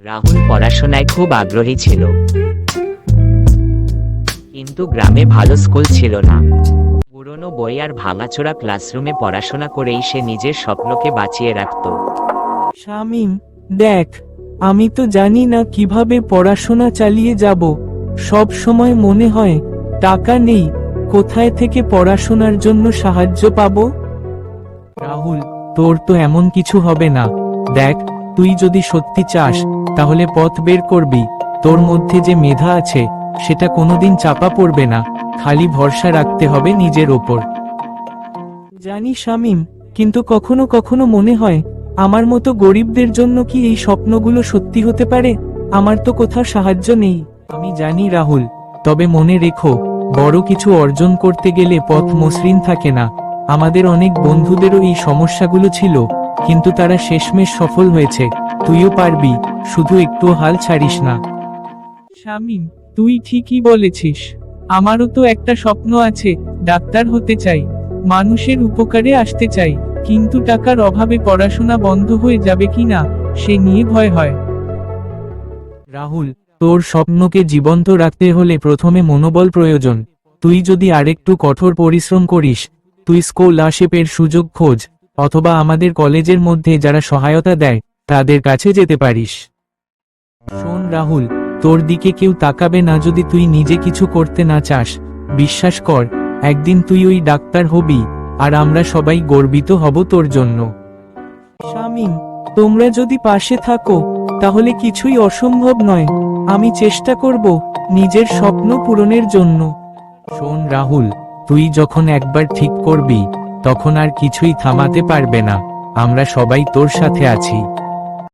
রাহুল পড়াশোনায় খুব আগ্রহী ছিল, কিন্তু গ্রামে ভালো স্কুল ছিল না। পুরনো বই আর ভাঙাচোরা ক্লাসরুমে পড়াশোনা করেই সে নিজের স্বপ্নকে বাঁচিয়ে রাখত। শামিম, দেখ, আমি তো জানি না কিভাবে পড়াশোনা চালিয়ে যাব। সব সময় মনে হয় টাকা নেই, কোথায় থেকে পড়াশোনার জন্য সাহায্য পাবো। রাহুল, তোর তো এমন কিছু হবে না। দেখ, তুই যদি সত্যি চাস তাহলে পথ বের করবি। তোর মধ্যে যে মেধা আছে সেটা কোনোদিন চাপা পড়বে না, খালি ভরসা রাখতে হবে নিজের ওপর। জানি শামিম, কিন্তু কখনো কখনো মনে হয় আমার মতো গরিবদের জন্য কি এই স্বপ্নগুলো সত্যি হতে পারে। আমার তো কোথাও সাহায্য নেই। আমি জানি রাহুল, তবে মনে রেখো, বড় কিছু অর্জন করতে গেলে পথ মসৃণ থাকে না। আমাদের অনেক বন্ধুদেরও এই সমস্যাগুলো ছিল, কিন্তু তারা শেষমেশ সফল হয়েছে। তুইও পারবি, শুধু একটু হাল ছাড়িস না। শামিম, তুই ঠিকই বলেছিস। আমারও তো একটা স্বপ্ন আছে, ডাক্তার হতে চাই, মানুষের উপকারে আসতে চাই। কিন্তু টাকার অভাবে পড়াশোনা বন্ধ হয়ে যাবে কিনা সে নিয়ে ভয় হয়। রাহুল, তোর স্বপ্নকে জীবন্ত রাখতে হলে প্রথমে মনোবল প্রয়োজন। তুই যদি আরেকটু কঠোর পরিশ্রম করিস, তুই স্কলারশিপের সুযোগ খোঁজ, অথবা আমাদের কলেজের মধ্যে যারা সহায়তা দেয় তাদের কাছে যেতে পারিস। শোন রাহুল, তোর দিকে কেউ তাকাবে না যদি তুই নিজে কিছু করতে না চাস। বিশ্বাস কর, একদিন তুই ওই ডাক্তার হবি, আর আমরা সবাই গর্বিত হব তোর জন্য। শামিম, তোমরা যদি পাশে থাকো তাহলে কিছুই অসম্ভব নয়। আমি চেষ্টা করব নিজের স্বপ্ন পূরণের জন্য। শোন রাহুল, তুই যখন একবার ঠিক করবি তখন আর কিছুই থামাতে পারবে না। আমরা সবাই তোর সাথে আছি।